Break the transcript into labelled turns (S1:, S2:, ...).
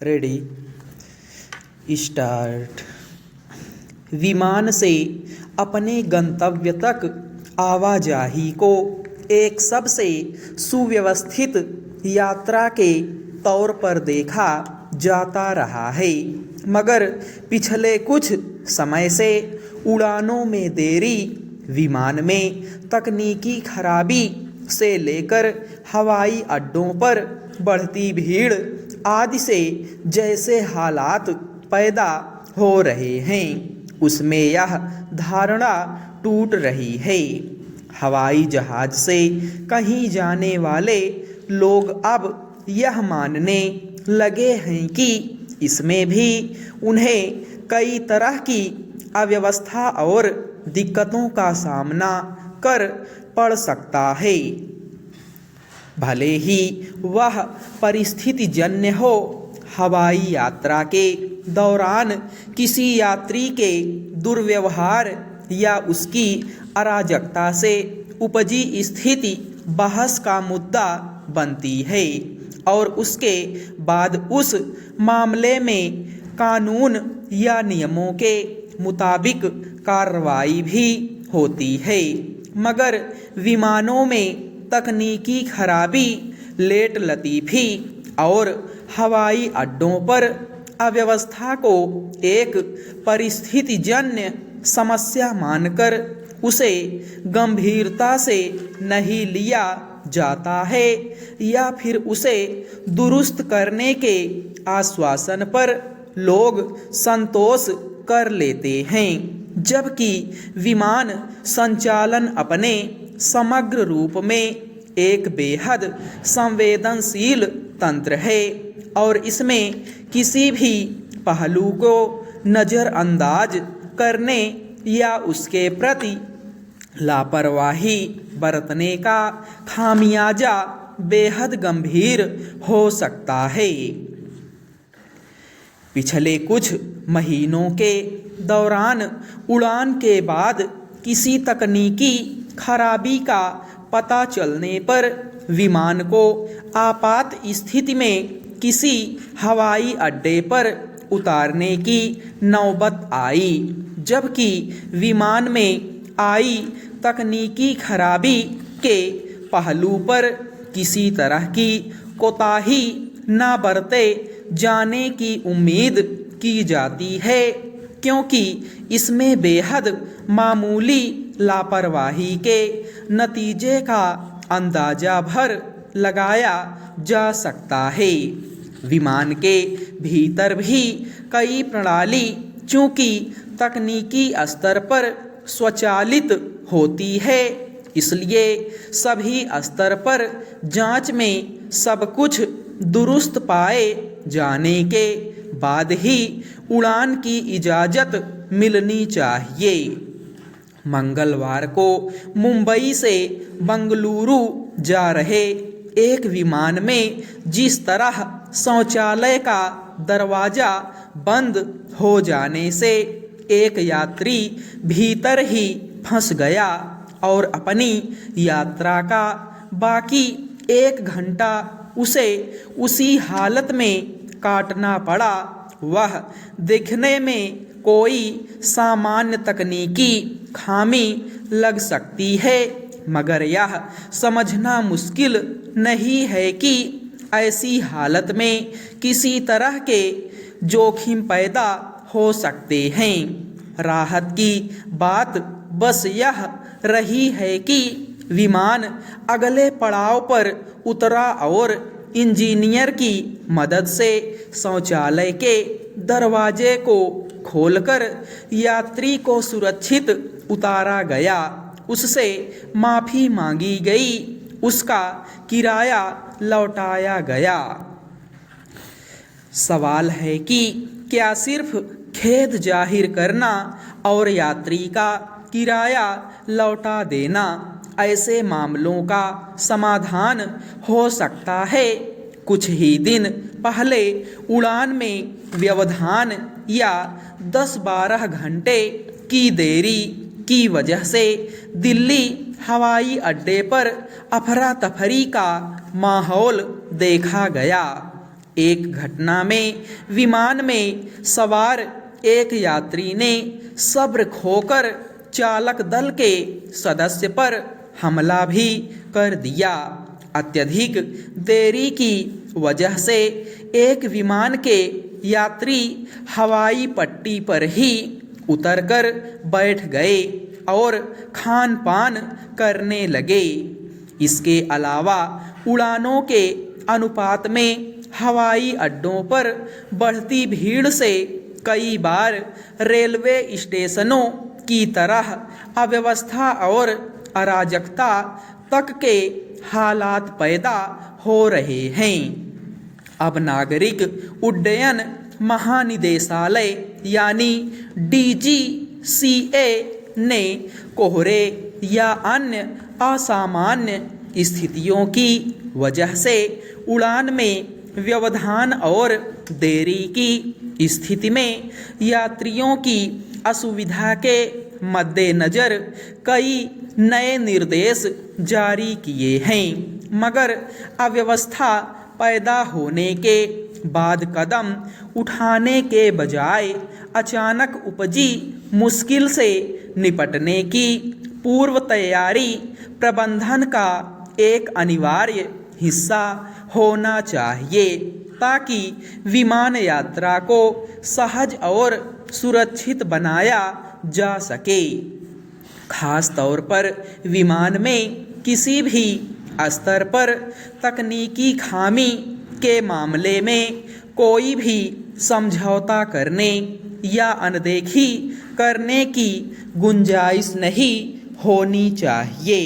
S1: Ready start. विमान से अपने गंतव्य तक आवाजाही को एक सबसे सुव्यवस्थित यात्रा के तौर पर देखा जाता रहा है, मगर पिछले कुछ समय से उड़ानों में देरी, विमान में तकनीकी खराबी से लेकर हवाई अड्डों पर बढ़ती भीड़ आदि से जैसे हालात पैदा हो रहे हैं, उसमें यह धारणा टूट रही है। हवाई जहाज से कहीं जाने वाले लोग अब यह मानने लगे हैं कि इसमें भी उन्हें कई तरह की अव्यवस्था और दिक्कतों का सामना कर पड़ सकता है, भले ही वह परिस्थितिजन्य हो। हवाई यात्रा के दौरान किसी यात्री के दुर्व्यवहार या उसकी अराजकता से उपजी स्थिति बहस का मुद्दा बनती है और उसके बाद उस मामले में कानून या नियमों के मुताबिक कार्रवाई भी होती है। मगर विमानों में तकनीकी खराबी, लेट लतीफ़ी और हवाई अड्डों पर अव्यवस्था को एक परिस्थितिजन्य समस्या मानकर उसे गंभीरता से नहीं लिया जाता है या फिर उसे दुरुस्त करने के आश्वासन पर लोग संतोष कर लेते हैं, जबकि विमान संचालन अपने समग्र रूप में एक बेहद संवेदनशील तंत्र है और इसमें किसी भी पहलू को नज़रअंदाज करने या उसके प्रति लापरवाही बरतने का खामियाजा बेहद गंभीर हो सकता है। पिछले कुछ महीनों के दौरान उड़ान के बाद किसी तकनीकी खराबी का पता चलने पर विमान को आपात स्थिति में किसी हवाई अड्डे पर उतारने की नौबत आई, जबकि विमान में आई तकनीकी खराबी के पहलू पर किसी तरह की कोताही न बरते जाने की उम्मीद की जाती है, क्योंकि इसमें बेहद मामूली लापरवाही के नतीजे का अंदाजा भर लगाया जा सकता है। विमान के भीतर भी कई प्रणाली चूँकि तकनीकी स्तर पर स्वचालित होती है, इसलिए सभी स्तर पर जांच में सब कुछ दुरुस्त पाए जाने के बाद ही उड़ान की इजाज़त मिलनी चाहिए। मंगलवार को मुंबई से बंगलुरु जा रहे एक विमान में जिस तरह शौचालय का दरवाज़ा बंद हो जाने से एक यात्री भीतर ही फंस गया और अपनी यात्रा का बाकी 1 घंटा उसे उसी हालत में काटना पड़ा, वह देखने में कोई सामान्य तकनीकी खामी लग सकती है, मगर यह समझना मुश्किल नहीं है कि ऐसी हालत में किसी तरह के जोखिम पैदा हो सकते हैं। राहत की बात बस यह रही है कि विमान अगले पड़ाव पर उतरा और इंजीनियर की मदद से शौचालय के दरवाजे को खोलकर यात्री को सुरक्षित उतारा गया, उससे माफ़ी मांगी गई, उसका किराया लौटाया गया। सवाल है कि क्या सिर्फ खेद जाहिर करना और यात्री का किराया लौटा देना ऐसे मामलों का समाधान हो सकता है? कुछ ही दिन पहले उड़ान में व्यवधान या 10-12 घंटे की देरी की वजह से दिल्ली हवाई अड्डे पर अफरा तफरी का माहौल देखा गया। एक घटना में विमान में सवार एक यात्री ने सब्र खोकर चालक दल के सदस्य पर हमला भी कर दिया। अत्यधिक देरी की वजह से एक विमान के यात्री हवाई पट्टी पर ही उतरकर बैठ गए और खान पान करने लगे। इसके अलावा उड़ानों के अनुपात में हवाई अड्डों पर बढ़ती भीड़ से कई बार रेलवे स्टेशनों की तरह अव्यवस्था और अराजकता तक के हालात पैदा हो रहे हैं। अब नागरिक उड्डयन महानिदेशालय यानी DGCA ने कोहरे या अन्य असामान्य स्थितियों की वजह से उड़ान में व्यवधान और देरी की स्थिति में यात्रियों की असुविधा के मद्देनज़र कई नए निर्देश जारी किए हैं, मगर अव्यवस्था पैदा होने के बाद कदम उठाने के बजाय अचानक उपजी मुश्किल से निपटने की पूर्व तैयारी प्रबंधन का एक अनिवार्य हिस्सा होना चाहिए, ताकि विमान यात्रा को सहज और सुरक्षित बनाया जा सके। खास तौर पर विमान में किसी भी स्तर पर तकनीकी खामी के मामले में कोई भी समझौता करने या अनदेखी करने की गुंजाइश नहीं होनी चाहिए।